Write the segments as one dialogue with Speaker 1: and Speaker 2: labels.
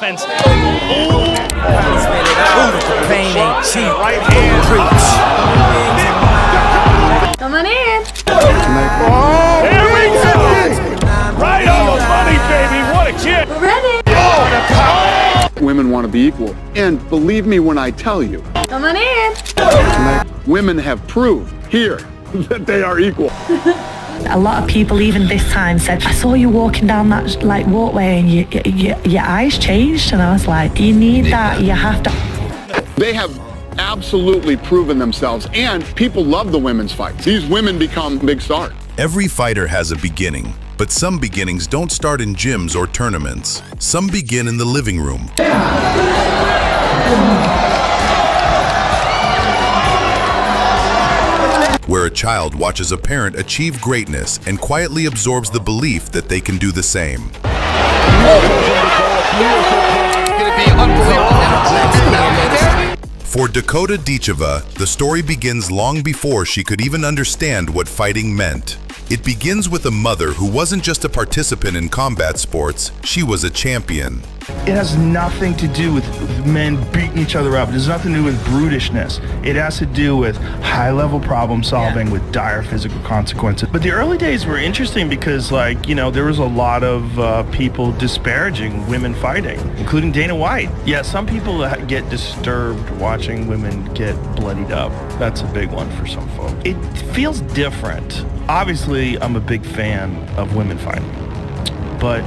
Speaker 1: offense.
Speaker 2: Right hand.
Speaker 3: Come on in.
Speaker 1: Here we go! Right on the money, baby. What a kid.
Speaker 3: We're ready.
Speaker 4: Women want to be equal. And believe me when I tell you,
Speaker 3: Come on in.
Speaker 4: women have proved here that they are equal.
Speaker 5: A lot of people even this time said, I saw you walking down that like walkway and your eyes changed, and I was like, you need that, you have to.
Speaker 4: They have absolutely proven themselves, and people love the women's fights. These women become big stars.
Speaker 6: Every fighter has a beginning, but some beginnings don't start in gyms or tournaments. Some begin in the living room, where a child watches a parent achieve greatness and quietly absorbs the belief that they can do the same. For Dakota Ditcheva, the story begins long before she could even understand what fighting meant. It begins with a mother who wasn't just a participant in combat sports, she was a champion.
Speaker 7: It has nothing to do with men beating each other up. It has nothing to do with brutishness. It has to do with high-level problem solving with dire physical consequences. But the early days were interesting because, like, you know, there was a lot of people disparaging women fighting, including Dana White. Yeah, some people get disturbed watching women get bloodied up. That's a big one for some folks. It feels different. Obviously, I'm a big fan of women fighting, but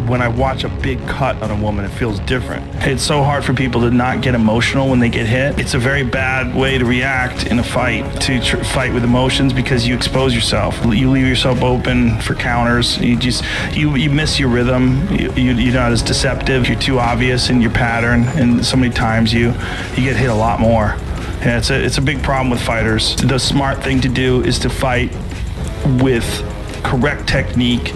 Speaker 7: when I watch a big cut on a woman, it feels different. It's so hard for people to not get emotional when they get hit. It's a very bad way to react in a fight, to fight with emotions, because you expose yourself. You leave yourself open for counters. You miss your rhythm. You're not as deceptive. You're too obvious in your pattern, and so many times you get hit a lot more. Yeah, it's a big problem with fighters. The smart thing to do is to fight with correct technique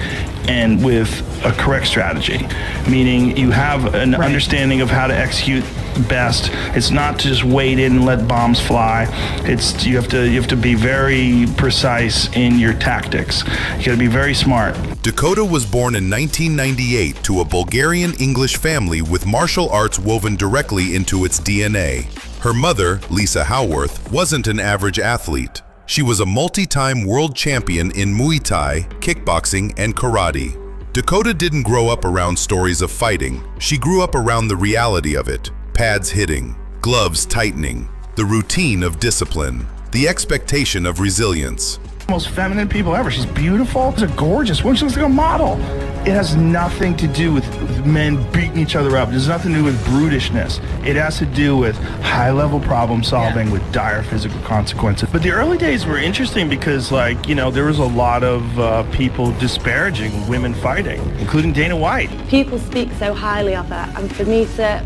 Speaker 7: and with a correct strategy, meaning you have an understanding of how to execute best. It's not to just wade in and let bombs fly. It's you have to be very precise in your tactics. You got to be very smart.
Speaker 6: Dakota was born in 1998 to a Bulgarian English family with martial arts woven directly into its DNA. Her mother, Lisa Howarth, wasn't an average athlete. She was a multi-time world champion in Muay Thai, kickboxing, and karate. Dakota didn't grow up around stories of fighting. She grew up around the reality of it. Pads hitting, gloves tightening, the routine of discipline, the expectation of resilience.
Speaker 7: Most feminine people ever. She's beautiful. She's a gorgeous woman. She looks like a model. It has nothing to do with men beating each other up. It has nothing to do with brutishness. It has to do with high-level problem solving with dire physical consequences. But the early days were interesting because, like, you know, there was a lot of people disparaging women fighting, including Dana White.
Speaker 3: People speak so highly of her, and for me to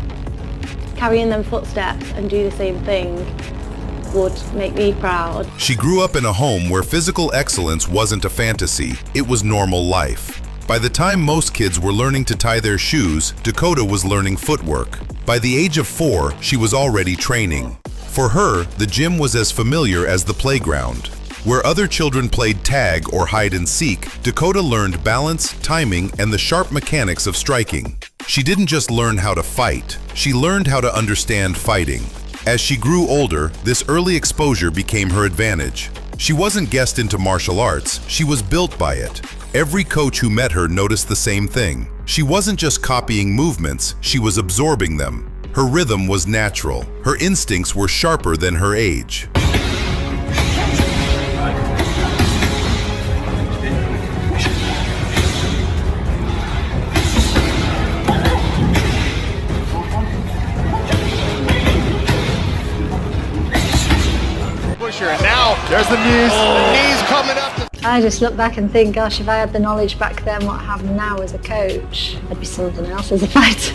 Speaker 3: carry in them footsteps and do the same thing would make me proud.
Speaker 6: She grew up in a home where physical excellence wasn't a fantasy, it was normal life. By the time most kids were learning to tie their shoes, Dakota was learning footwork. By the age of 4, she was already training. For her, the gym was as familiar as the playground. Where other children played tag or hide and seek, Dakota learned balance, timing, and the sharp mechanics of striking. She didn't just learn how to fight, she learned how to understand fighting. As she grew older, this early exposure became her advantage. She wasn't guessed into martial arts, she was built by it. Every coach who met her noticed the same thing. She wasn't just copying movements, she was absorbing them. Her rhythm was natural. Her instincts were sharper than her age.
Speaker 2: And now there's the knees. The knees coming up.
Speaker 8: I just look back and think, gosh, if I had the knowledge back then what I have now as a coach, I'd be something else as a fighter.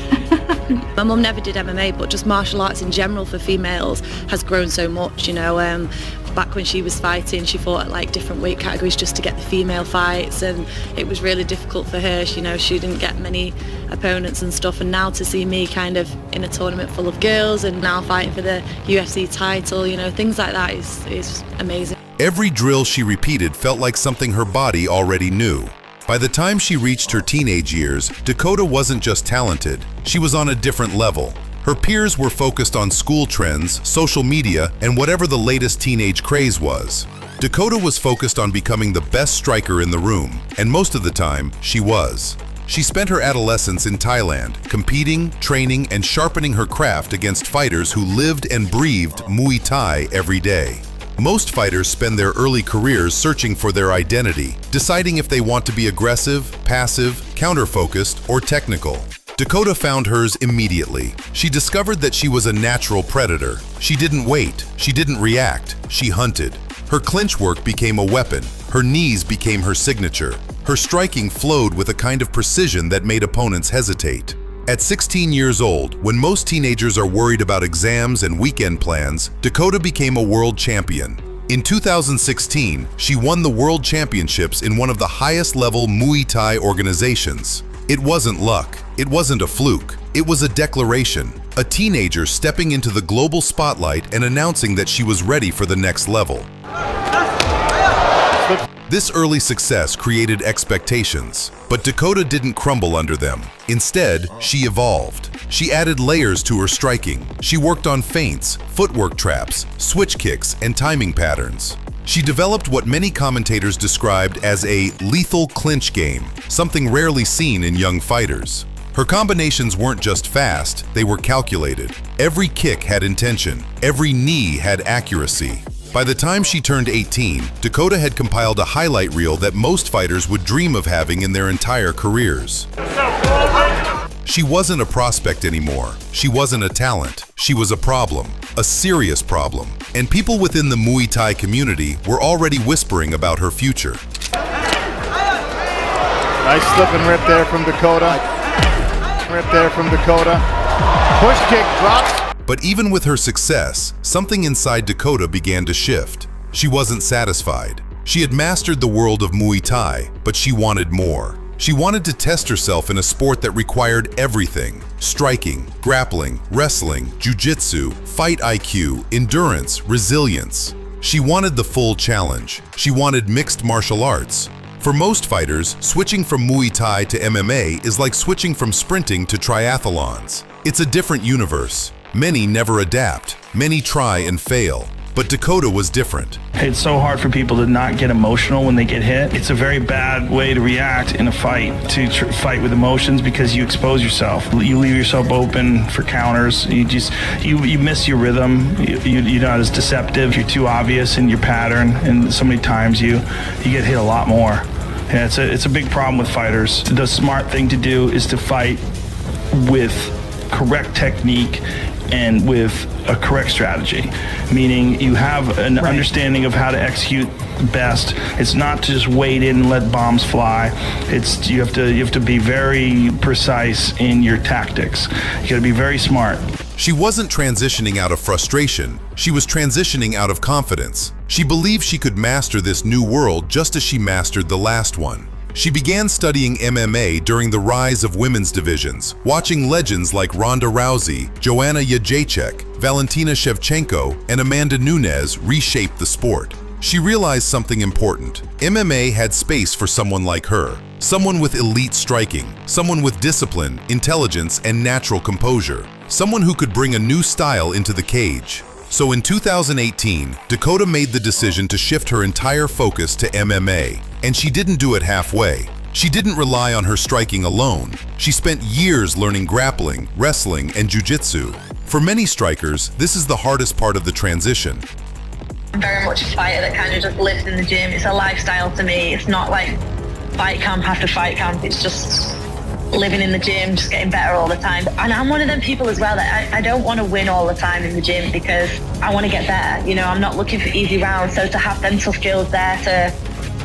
Speaker 9: My mum never did MMA, but just martial arts in general for females has grown so much, you know. Back when she was fighting, she fought at like different weight categories just to get the female fights, and it was really difficult for her. You know, she didn't get many opponents and stuff, and now to see me kind of in a tournament full of girls and now fighting for the UFC title, you know, things like that is amazing.
Speaker 6: Every drill she repeated felt like something her body already knew. By the time she reached her teenage years, Dakota wasn't just talented, she was on a different level. Her peers were focused on school trends, social media, and whatever the latest teenage craze was. Dakota was focused on becoming the best striker in the room, and most of the time, she was. She spent her adolescence in Thailand, competing, training, and sharpening her craft against fighters who lived and breathed Muay Thai every day. Most fighters spend their early careers searching for their identity, deciding if they want to be aggressive, passive, counter-focused, or technical. Dakota found hers immediately. She discovered that she was a natural predator. She didn't wait, she didn't react, she hunted. Her clinch work became a weapon. Her knees became her signature. Her striking flowed with a kind of precision that made opponents hesitate. At 16 years old, when most teenagers are worried about exams and weekend plans, Dakota became a world champion. In 2016, she won the World Championships in one of the highest-level Muay Thai organizations. It wasn't luck. It wasn't a fluke. It was a declaration. A teenager stepping into the global spotlight and announcing that she was ready for the next level. This early success created expectations, but Dakota didn't crumble under them. Instead, she evolved. She added layers to her striking. She worked on feints, footwork traps, switch kicks, and timing patterns. She developed what many commentators described as a lethal clinch game, something rarely seen in young fighters. Her combinations weren't just fast, they were calculated. Every kick had intention, every knee had accuracy. By the time she turned 18, Dakota had compiled a highlight reel that most fighters would dream of having in their entire careers. She wasn't a prospect anymore. She wasn't a talent. She was a problem, a serious problem. And people within the Muay Thai community were already whispering about her future.
Speaker 2: Nice slip and rip there from Dakota. Rip there from Dakota. Push kick, drops.
Speaker 6: But even with her success, something inside Dakota began to shift. She wasn't satisfied. She had mastered the world of Muay Thai, but she wanted more. She wanted to test herself in a sport that required everything: striking, grappling, wrestling, jiu-jitsu, fight IQ, endurance, resilience. She wanted the full challenge. She wanted mixed martial arts. For most fighters, switching from Muay Thai to MMA is like switching from sprinting to triathlons. It's a different universe. Many never adapt. Many try and fail. But Dakota was different.
Speaker 7: It's so hard for people to not get emotional when they get hit. It's a very bad way to react in a fight, to fight with emotions, because you expose yourself. You leave yourself open for counters. You miss your rhythm. You're not as deceptive. You're too obvious in your pattern, and so many times you get hit a lot more. Yeah, it's a big problem with fighters. The smart thing to do is to fight with correct technique and with a correct strategy, meaning you have an understanding of how to execute best. It's not to just wait in and let bombs fly. It's you have to be very precise in your tactics. You got to be very smart.
Speaker 6: She wasn't transitioning out of frustration. She was transitioning out of confidence. She believed she could master this new world just as she mastered the last one. She began studying MMA during the rise of women's divisions, watching legends like Ronda Rousey, Joanna Jędrzejczyk, Valentina Shevchenko, and Amanda Nunes reshape the sport. She realized something important. MMA had space for someone like her, someone with elite striking, someone with discipline, intelligence, and natural composure, someone who could bring a new style into the cage. So in 2018, Dakota made the decision to shift her entire focus to MMA, and she didn't do it halfway. She didn't rely on her striking alone. She spent years learning grappling, wrestling, and jiu-jitsu. For many strikers, this is the hardest part of the transition.
Speaker 10: I'm very much a fighter that kind of just lives in the gym. It's a lifestyle to me. It's not like fight camp after fight camp. It's just living in the gym, just getting better all the time. And I'm one of them people as well that I don't want to win all the time in the gym because I want to get better. You know, I'm not looking for easy rounds. So to have them tough skills there to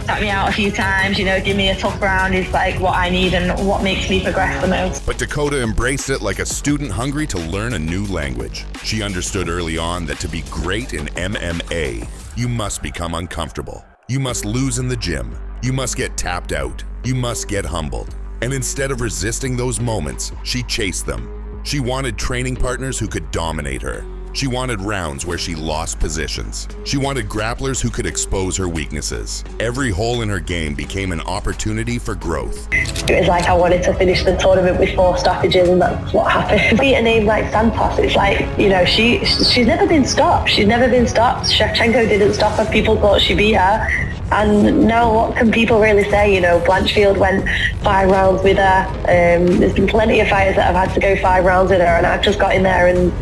Speaker 10: tap me out a few times, you know, give me a tough round is like what I need and what makes me progress the most.
Speaker 11: But Dakota embraced it like a student hungry to learn a new language. She understood early on that to be great in MMA, you must become uncomfortable. You must lose in the gym. You must get tapped out. You must get humbled. And instead of resisting those moments, she chased them. She wanted training partners who could dominate her. She wanted rounds where she lost positions. She wanted grapplers who could expose her weaknesses. Every hole in her game became an opportunity for growth.
Speaker 10: It was like I wanted to finish the tournament with 4 stoppages, and that's what happened. Beat a name like Santos, it's like, you know, she's never been stopped. She's never been stopped. Shevchenko didn't stop her. People thought she beat her. And now what can people really say? You know, Blanchfield went 5 rounds with her. There's been plenty of fighters that have had to go 5 rounds with her, and I've just got in there and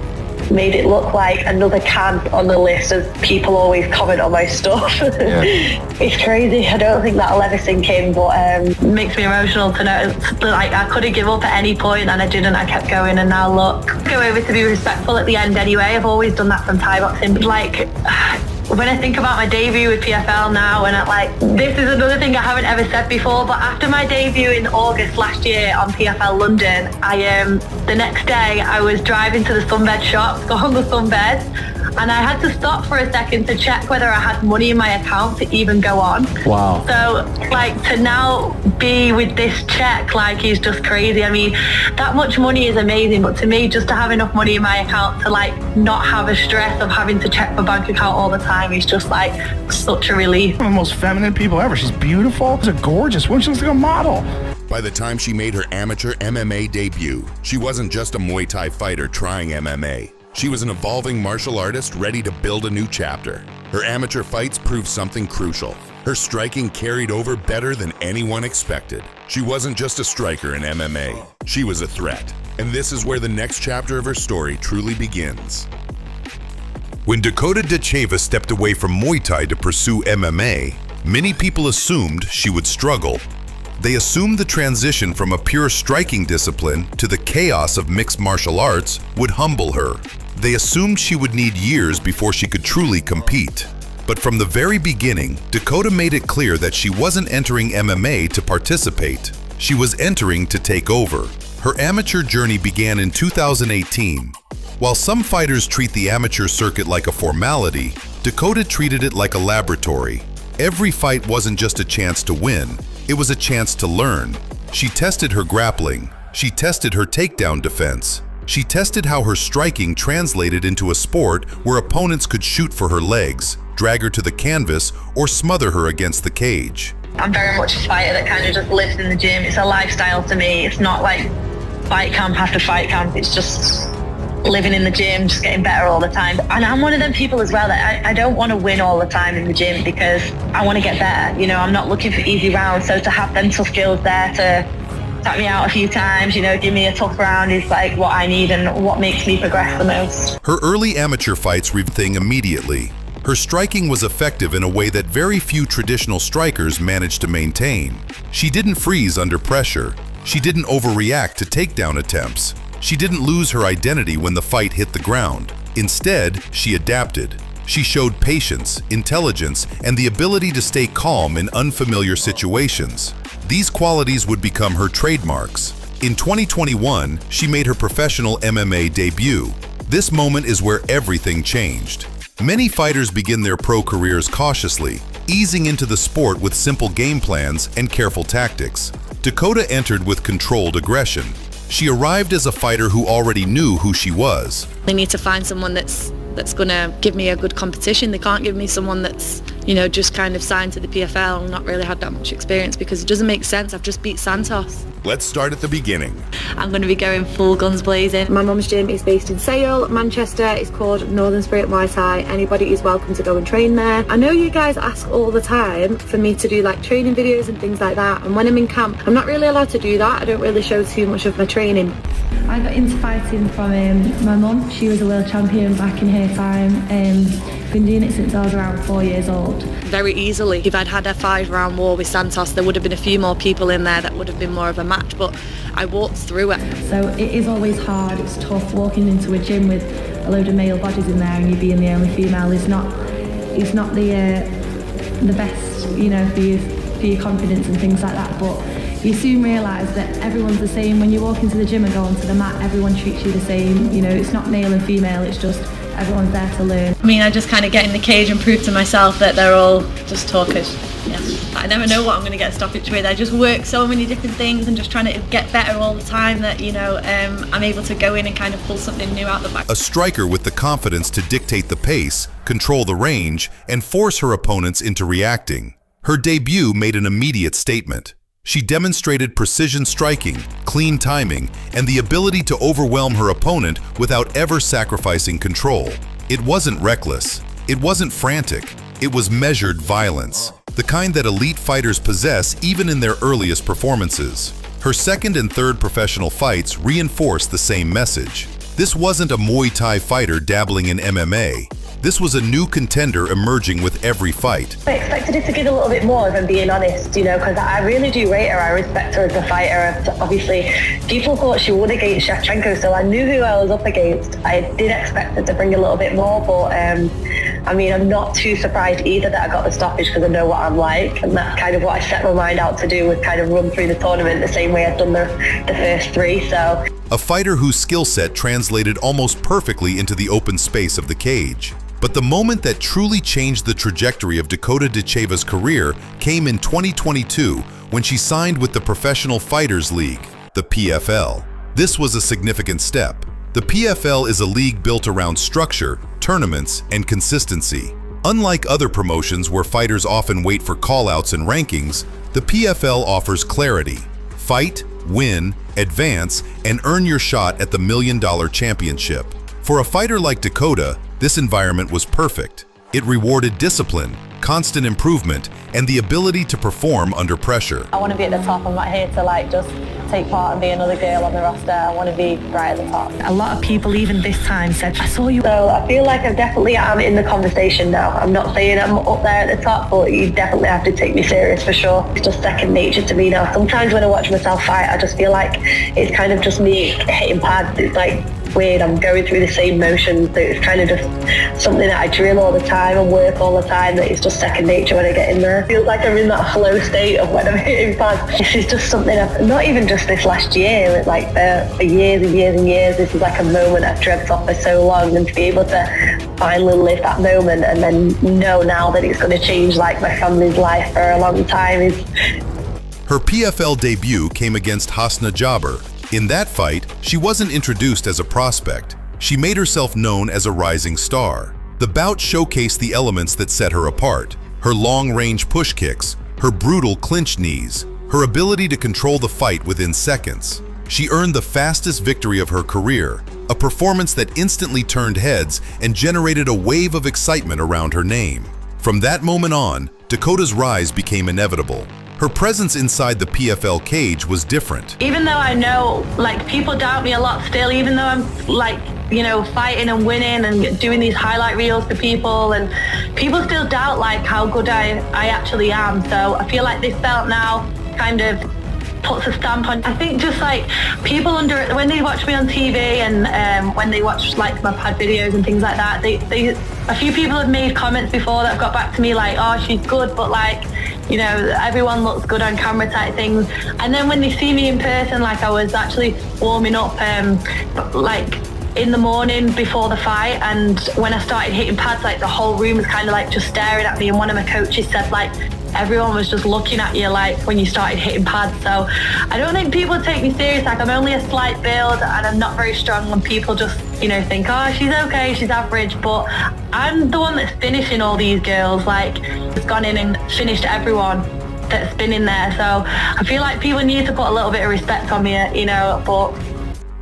Speaker 10: made it look like another can on the list, as people always comment on my stuff. Yeah. It's crazy. I don't think that'll ever sink in, but it makes me emotional to know, like, I couldn't give up at any point, and I didn't. I kept going, and now look. Go over to be respectful at the end anyway. I've always done that from Thai boxing. Like, when I think about my debut with PFL now, and this is another thing I haven't ever said before, but after my debut in August last year on PFL London, the next day I was driving to the sunbed shop, go on the sunbed, and I had to stop for a second to check whether I had money in my account to even go on.
Speaker 2: Wow.
Speaker 10: So, like, to now be with this check, like, is just crazy. I mean, that much money is amazing, but to me, just to have enough money in my account to, like, not have a stress of having to check my bank account all the time is just, like, such a relief.
Speaker 7: One of the most feminine people ever. She's beautiful. She's a gorgeous woman. She looks like a model.
Speaker 11: By the time she made her amateur MMA debut, she wasn't just a Muay Thai fighter trying MMA. She was an evolving martial artist ready to build a new chapter. Her amateur fights proved something crucial. Her striking carried over better than anyone expected. She wasn't just a striker in MMA, she was a threat. And this is where the next chapter of her story truly begins.
Speaker 6: When Dakota Ditcheva stepped away from Muay Thai to pursue MMA, many people assumed she would struggle. They assumed the transition from a pure striking discipline to the chaos of mixed martial arts would humble her. They assumed she would need years before she could truly compete. But from the very beginning, Dakota made it clear that she wasn't entering MMA to participate. She was entering to take over. Her amateur journey began in 2018. While some fighters treat the amateur circuit like a formality, Dakota treated it like a laboratory. Every fight wasn't just a chance to win, it was a chance to learn. She tested her grappling, she tested her takedown defense, she tested how her striking translated into a sport where opponents could shoot for her legs, drag her to the canvas, or smother her against the cage.
Speaker 10: I'm very much a fighter that kind of just lives in the gym. It's a lifestyle to me. It's not like fight camp after fight camp. It's just living in the gym, just getting better all the time. And I'm one of them people as well that I don't want to win all the time in the gym because I want to get better. You know, I'm not looking for easy rounds. So to have them tough skills there to tap me out a few times, you know, give me a tough round is like what I need and what makes me progress the most.
Speaker 6: Her early amateur fights revealed thing immediately. Her striking was effective in a way that very few traditional strikers managed to maintain. She didn't freeze under pressure. She didn't overreact to takedown attempts. She didn't lose her identity when the fight hit the ground. Instead, she adapted. She showed patience, intelligence, and the ability to stay calm in unfamiliar situations. These qualities would become her trademarks. In 2021, she made her professional MMA debut. This moment is where everything changed. Many fighters begin their pro careers cautiously, easing into the sport with simple game plans and careful tactics. Dakota entered with controlled aggression. She arrived as a fighter who already knew who she was.
Speaker 9: They need to find someone that's gonna give me a good competition. They can't give me someone that's, you know, just kind of signed to the PFL and not really had that much experience, because it doesn't make sense. I've just beat Santos.
Speaker 11: Let's start at the beginning.
Speaker 9: I'm going to be going full guns blazing.
Speaker 3: My mum's gym is based in Sale, Manchester. It's called Northern Spirit Muay Thai. Anybody is welcome to go and train there. I know you guys ask all the time for me to do like training videos and things like that, and when I'm in camp I'm not really allowed to do that. I don't really show too much of my training.
Speaker 5: I got into fighting from my mum. She was a world champion back in her time. Been doing it since I was around 4 years old.
Speaker 9: Very easily. If I'd had a 5-round war with Santos, there would have been a few more people in there that would have been more of a match, but I walked through it.
Speaker 5: So it is always hard, it's tough walking into a gym with a load of male bodies in there and you being the only female is not the best, you know, for your confidence and things like that, but you soon realise that everyone's the same. When you walk into the gym and go onto the mat, everyone treats you the same. You know, it's not male and female, it's just Everyone's there to learn.
Speaker 9: I mean, I just kind of get in the cage and prove to myself that they're all just talkers. Yeah. I never know what I'm going to get a stoppage with. I just work so many different things and just trying to get better all the time that, you know, I'm able to go in and kind of pull something new out the back.
Speaker 6: A striker with the confidence to dictate the pace, control the range, and force her opponents into reacting. Her debut made an immediate statement. She demonstrated precision striking, clean timing, and the ability to overwhelm her opponent without ever sacrificing control. It wasn't reckless. It wasn't frantic. It was measured violence, the kind that elite fighters possess even in their earliest performances. Her second and third professional fights reinforced the same message. This wasn't a Muay Thai fighter dabbling in MMA. This was a new contender emerging with every fight.
Speaker 10: I expected it to give a little bit more, if I'm being honest, you know, because I really do rate her. I respect her as a fighter. Obviously, people thought she won against Shevchenko, so I knew who I was up against. I did expect her to bring a little bit more, but I mean, I'm not too surprised either that I got the stoppage because I know what I'm like, and that's kind of what I set my mind out to do, with kind of run through the tournament the same way I've done the first three, so.
Speaker 6: A fighter whose skill set translated almost perfectly into the open space of the cage. But the moment that truly changed the trajectory of Dakota Ditcheva's career came in 2022 when she signed with the Professional Fighters League, the PFL. This was a significant step. The PFL is a league built around structure, tournaments, and consistency. Unlike other promotions where fighters often wait for call-outs and rankings, the PFL offers clarity. Fight, win, advance, and earn your shot at the $1 Million Championship. For a fighter like Dakota, this environment was perfect. It rewarded discipline, constant improvement, and the ability to perform under pressure.
Speaker 8: I want to be at the top. I'm not here to like just take part and be another girl on the roster. I want to be right at the top.
Speaker 5: A lot of people even this time said, I saw you.
Speaker 10: So I feel like I definitely am in the conversation now. I'm not saying I'm up there at the top, but you definitely have to take me serious for sure. It's just second nature to me now. Sometimes when I watch myself fight, I just feel like it's kind of just me hitting pads. It's like weird. I'm going through the same motions. So it's kind of just something that I drill all the time and work all the time, that it's just second nature when I get in there. I feel like I'm in that flow state of when I'm hitting pads. This is just something I've, not even just this last year, it's like for years and years and years, this is like a moment I've dreamt of for so long, and to be able to finally live that moment and then know now that it's going to change like my family's life for a long time is...
Speaker 6: Her PFL debut came against Hasna Jabber. In that fight, she wasn't introduced as a prospect. She made herself known as a rising star. The bout showcased the elements that set her apart: her long-range push kicks, her brutal clinch knees, her ability to control the fight within seconds. She earned the fastest victory of her career, a performance that instantly turned heads and generated a wave of excitement around her name. From that moment on, Dakota's rise became inevitable. Her presence inside the PFL cage was different.
Speaker 9: Even though I know, like, people doubt me a lot still, even though I'm, like, you know, fighting and winning and doing these highlight reels for people, and people still doubt, like, how good I actually am. So I feel like this belt now kind of puts a stamp on. I think just like people when they watch me on TV and when they watch like my pad videos and things like that, a few people have made comments before that have got back to me like, oh, she's good, but like, you know, everyone looks good on camera type things. And then when they see me in person, like I was actually warming up like in the morning before the fight, and when I started hitting pads, like the whole room was kind of like just staring at me, and one of my coaches said like everyone was just looking at you like when you started hitting pads. So I don't think people take me serious. Like I'm only a slight build and I'm not very strong, and people just, you know, think, oh, she's okay, she's average, but I'm the one that's finishing all these girls. Like it's gone in and finished everyone that's been in there. So I feel like people need to put a little bit of respect on me, you know. But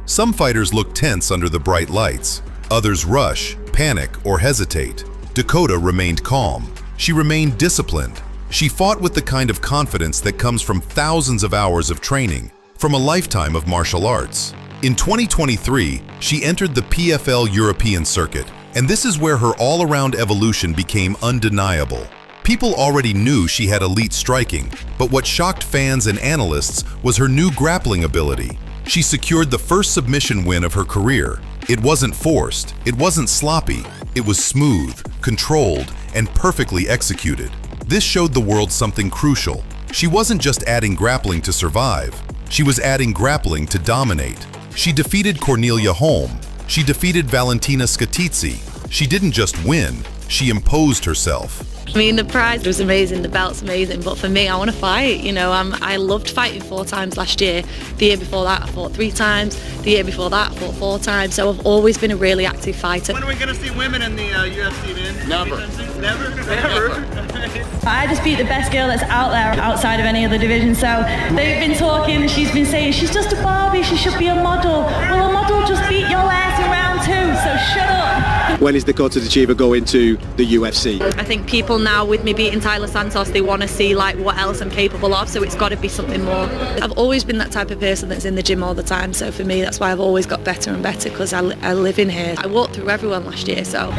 Speaker 6: some fighters look tense under the bright lights. Others rush, panic, or hesitate. Dakota remained calm. She remained disciplined. She fought with the kind of confidence that comes from thousands of hours of training, from a lifetime of martial arts. In 2023, she entered the PFL European circuit, and this is where her all-around evolution became undeniable. People already knew she had elite striking, but what shocked fans and analysts was her new grappling ability. She secured the first submission win of her career. It wasn't forced, it wasn't sloppy, it was smooth, controlled, and perfectly executed. This showed the world something crucial. She wasn't just adding grappling to survive. She was adding grappling to dominate. She defeated Cornelia Holm. She defeated Valentina Skatici. She didn't just win, she imposed herself.
Speaker 9: I mean, the prize was amazing, the belt's amazing, but for me, I want to fight. You know, I loved fighting 4 times last year. The year before that, I fought 3 times. The year before that, I fought 4 times. So I've always been a really active fighter.
Speaker 12: When are we going to see women in the UFC, man?
Speaker 5: Never? I just beat the best girl that's out there outside of any other division. So they've been talking, she's been saying, she's just a Barbie, she should be a model. Well, a model just beat your ass in round 2, so shut up.
Speaker 12: When is Dakota Ditcheva going to the UFC?
Speaker 9: I think people now, with me beating Taila Santos, they want to see like what else I'm capable of, so it's got to be something more. I've always been that type of person that's in the gym all the time, so for me that's why I've always got better and better, because I live in here. I walked through everyone last year, so.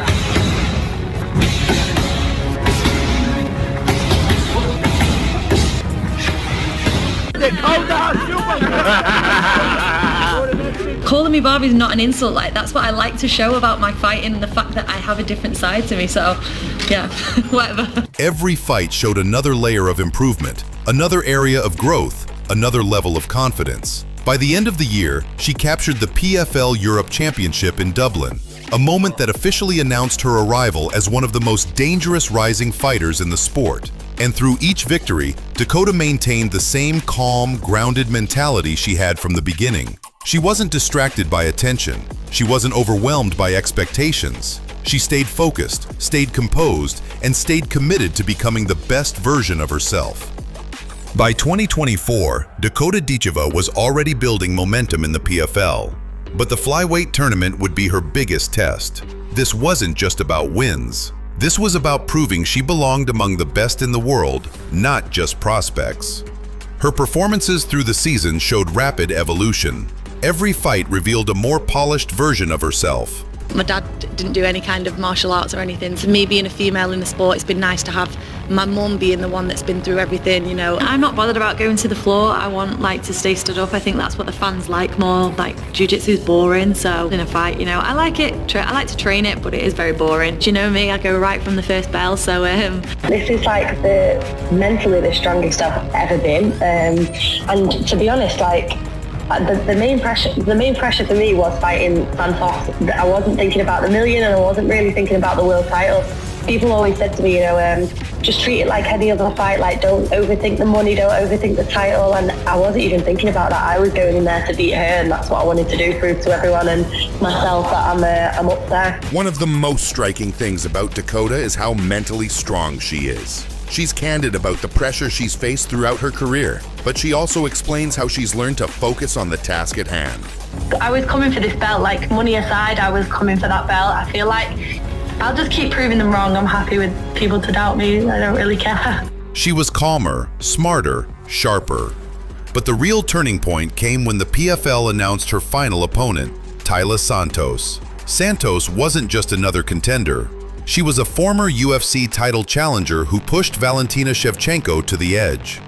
Speaker 9: Calling me Barbie is not an insult. Like, that's what I like to show about my fighting, and the fact that I have a different side to me. So, yeah, whatever.
Speaker 6: Every fight showed another layer of improvement, another area of growth, another level of confidence. By the end of the year, she captured the PFL Europe Championship in Dublin, a moment that officially announced her arrival as one of the most dangerous rising fighters in the sport. And through each victory, Dakota maintained the same calm, grounded mentality she had from the beginning. She wasn't distracted by attention. She wasn't overwhelmed by expectations. She stayed focused, stayed composed, and stayed committed to becoming the best version of herself. By 2024, Dakota Ditcheva was already building momentum in the PFL. But the flyweight tournament would be her biggest test. This wasn't just about wins. This was about proving she belonged among the best in the world, not just prospects. Her performances through the season showed rapid evolution. Every fight revealed a more polished version of herself.
Speaker 9: My dad didn't do any kind of martial arts or anything. For me, being a female in the sport, it's been nice to have my mum being the one that's been through everything, you know. I'm not bothered about going to the floor. I want like to stay stood up. I think that's what the fans like more. Like, jiu-jitsu is boring, so in a fight, you know, I like it. I like to train it, but it is very boring. Do you know me? I go right from the first bell, so
Speaker 10: This is like mentally the strongest I've ever been. And to be honest, like, the main pressure for me was fighting Santos. I wasn't thinking about the million, and I wasn't really thinking about the world title. People always said to me, you know, just treat it like any other fight. Like, don't overthink the money, don't overthink the title. And I wasn't even thinking about that. I was going in there to beat her, and that's what I wanted to do, prove to everyone and myself that I'm up there.
Speaker 11: One of the most striking things about Dakota is how mentally strong she is. She's candid about the pressure she's faced throughout her career, but she also explains how she's learned to focus on the task at hand.
Speaker 10: I was coming for this belt, like, money aside, I was coming for that belt. I feel like I'll just keep proving them wrong. I'm happy with people to doubt me. I don't really care.
Speaker 6: She was calmer, smarter, sharper. But the real turning point came when the PFL announced her final opponent, Taila Santos. Santos wasn't just another contender. She was a former UFC title challenger who pushed Valentina Shevchenko to the edge.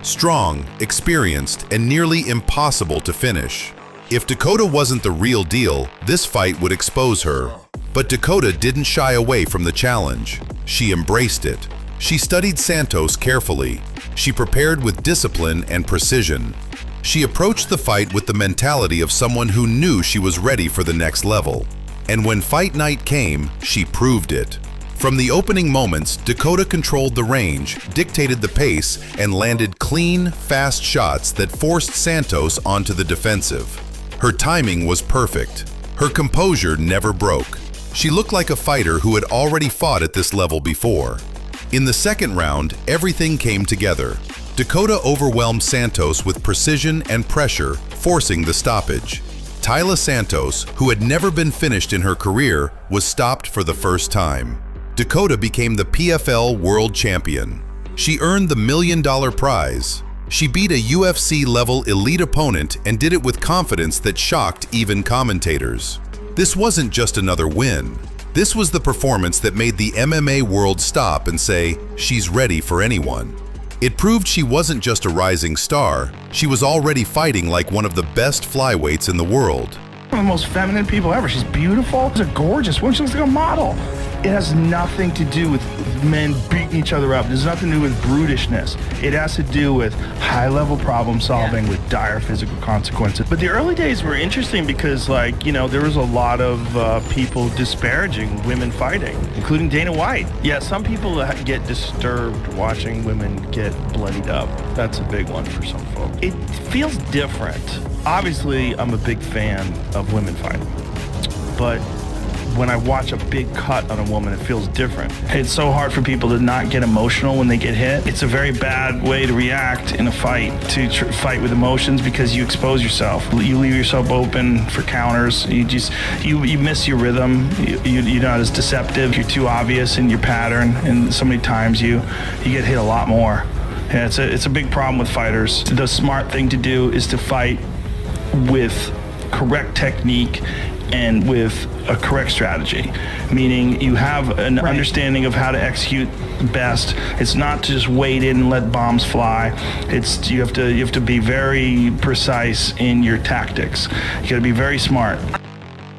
Speaker 6: Strong, experienced, and nearly impossible to finish. If Dakota wasn't the real deal, this fight would expose her. But Dakota didn't shy away from the challenge. She embraced it. She studied Santos carefully. She prepared with discipline and precision. She approached the fight with the mentality of someone who knew she was ready for the next level. And when fight night came, she proved it. From the opening moments, Dakota controlled the range, dictated the pace, and landed clean, fast shots that forced Santos onto the defensive. Her timing was perfect. Her composure never broke. She looked like a fighter who had already fought at this level before. In the second round, everything came together. Dakota overwhelmed Santos with precision and pressure, forcing the stoppage. Taila Santos, who had never been finished in her career, was stopped for the first time. Dakota became the PFL World Champion. She earned the $1 million prize. She beat a UFC-level elite opponent and did it with confidence that shocked even commentators. This wasn't just another win. This was the performance that made the MMA world stop and say, she's ready for anyone. It proved she wasn't just a rising star, she was already fighting like one of the best flyweights in the world.
Speaker 7: One of the most feminine people ever. She's beautiful. She's a gorgeous woman. She looks like a model. It has nothing to do with men beating each other up. It has nothing to do with brutishness. It has to do with high-level problem solving with dire physical consequences. But the early days were interesting because, like, you know, there was a lot of people disparaging women fighting, including Dana White. Yeah, some people get disturbed watching women get bloodied up. That's a big one for some folks. It feels different. Obviously, I'm a big fan of women fighting, but when I watch a big cut on a woman, it feels different. It's so hard for people to not get emotional when they get hit. It's a very bad way to react in a fight, to fight with emotions, because you expose yourself. You leave yourself open for counters. You miss your rhythm. You're not as deceptive. You're too obvious in your pattern, and so many times you get hit a lot more. Yeah, it's a big problem with fighters. The smart thing to do is to fight with correct technique and with a correct strategy, meaning you have an understanding of how to execute best. It's not to just wait in and let bombs fly. It's you have to be very precise in your tactics. You got to be very smart.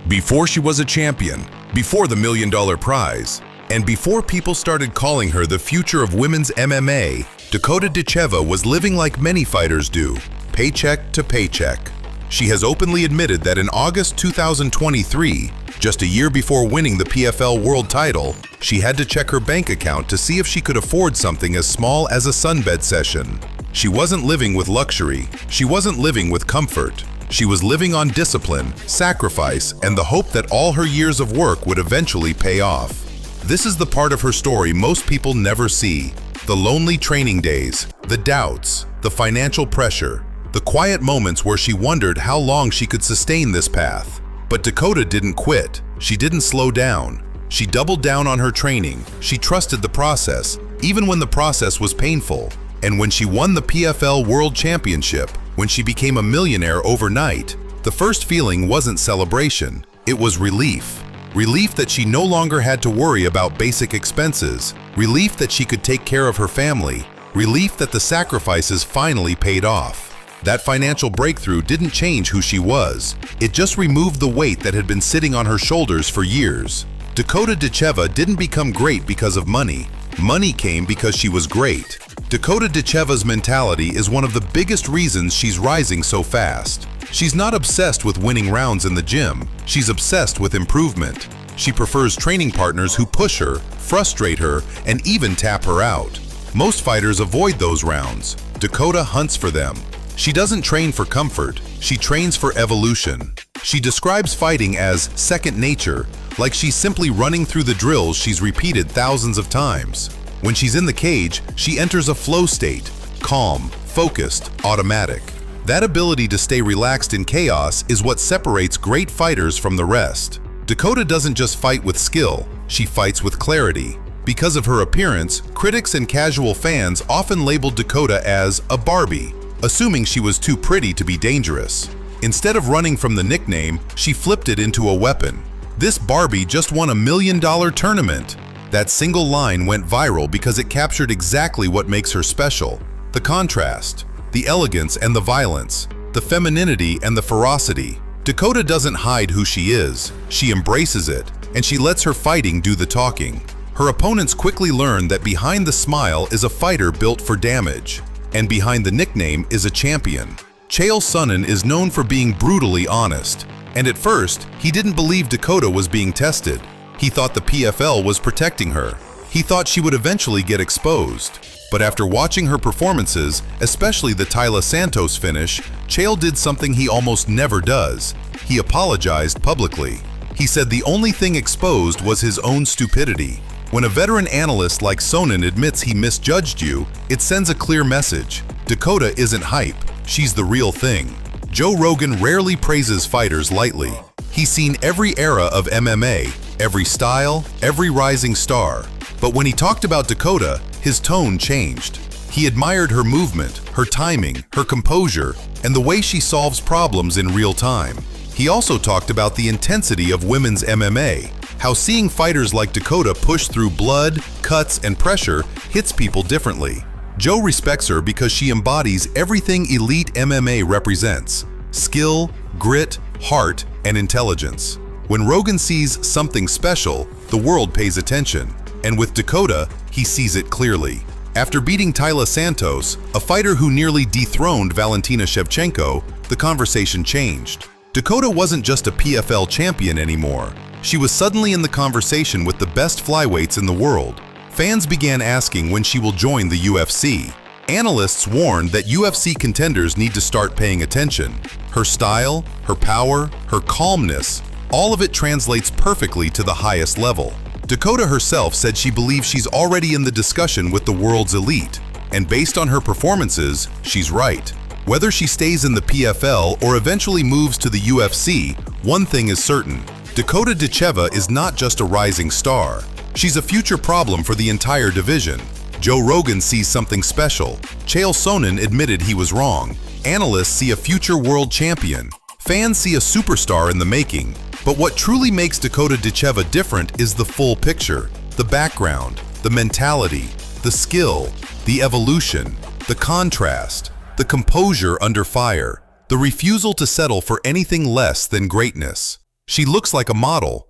Speaker 6: Before she was a champion, before the $1 million prize, and before people started calling her the future of women's MMA, Dakota Ditcheva was living like many fighters do, paycheck to paycheck. She has openly admitted that in August 2023, just a year before winning the PFL world title, she had to check her bank account to see if she could afford something as small as a sunbed session. She wasn't living with luxury. She wasn't living with comfort. She was living on discipline, sacrifice, and the hope that all her years of work would eventually pay off. This is the part of her story most people never see. The lonely training days, the doubts, the financial pressure, the quiet moments where she wondered how long she could sustain this path. But Dakota didn't quit. She didn't slow down. She doubled down on her training. She trusted the process, even when the process was painful. And when she won the PFL World Championship, when she became a millionaire overnight, the first feeling wasn't celebration. It was relief. Relief that she no longer had to worry about basic expenses. Relief that she could take care of her family. Relief that the sacrifices finally paid off. That financial breakthrough didn't change who she was. It just removed the weight that had been sitting on her shoulders for years. Dakota Ditcheva didn't become great because of money. Money came because she was great. Dakota Ditcheva's mentality is one of the biggest reasons she's rising so fast. She's not obsessed with winning rounds in the gym. She's obsessed with improvement. She prefers training partners who push her, frustrate her, and even tap her out. Most fighters avoid those rounds. Dakota hunts for them. She doesn't train for comfort, she trains for evolution. She describes fighting as second nature, like she's simply running through the drills she's repeated thousands of times. When she's in the cage, she enters a flow state, calm, focused, automatic. That ability to stay relaxed in chaos is what separates great fighters from the rest. Dakota doesn't just fight with skill, she fights with clarity. Because of her appearance, critics and casual fans often labeled Dakota as a Barbie, assuming she was too pretty to be dangerous. Instead of running from the nickname, she flipped it into a weapon. This Barbie just won $1 million tournament. That single line went viral because it captured exactly what makes her special. The contrast, the elegance and the violence, the femininity and the ferocity. Dakota doesn't hide who she is, she embraces it, and she lets her fighting do the talking. Her opponents quickly learn that behind the smile is a fighter built for damage. And behind the nickname is a champion. Chael Sonnen is known for being brutally honest. And at first, he didn't believe Dakota was being tested. He thought the PFL was protecting her. He thought she would eventually get exposed. But after watching her performances, especially the Taila Santos finish, Chael did something he almost never does. He apologized publicly. He said the only thing exposed was his own stupidity. When a veteran analyst like Sonnen admits he misjudged you, it sends a clear message. Dakota isn't hype, she's the real thing. Joe Rogan rarely praises fighters lightly. He's seen every era of MMA, every style, every rising star. But when he talked about Dakota, his tone changed. He admired her movement, her timing, her composure, and the way she solves problems in real time. He also talked about the intensity of women's MMA, how seeing fighters like Dakota push through blood, cuts, and pressure hits people differently. Joe respects her because she embodies everything elite MMA represents: skill, grit, heart, and intelligence. When Rogan sees something special, the world pays attention. And with Dakota, he sees it clearly. After beating Taila Santos, a fighter who nearly dethroned Valentina Shevchenko, the conversation changed. Dakota wasn't just a PFL champion anymore. She was suddenly in the conversation with the best flyweights in the world. Fans began asking when she will join the UFC. Analysts warned that UFC contenders need to start paying attention. Her style, her power, her calmness, all of it translates perfectly to the highest level. Dakota herself said she believes she's already in the discussion with the world's elite, and based on her performances, she's right. Whether she stays in the PFL or eventually moves to the UFC, one thing is certain: Dakota Ditcheva is not just a rising star. She's a future problem for the entire division. Joe Rogan sees something special. Chael Sonnen admitted he was wrong. Analysts see a future world champion. Fans see a superstar in the making. But what truly makes Dakota Ditcheva different is the full picture. The background, the mentality, the skill, the evolution, the contrast, the composure under fire, the refusal to settle for anything less than greatness. She looks like a model,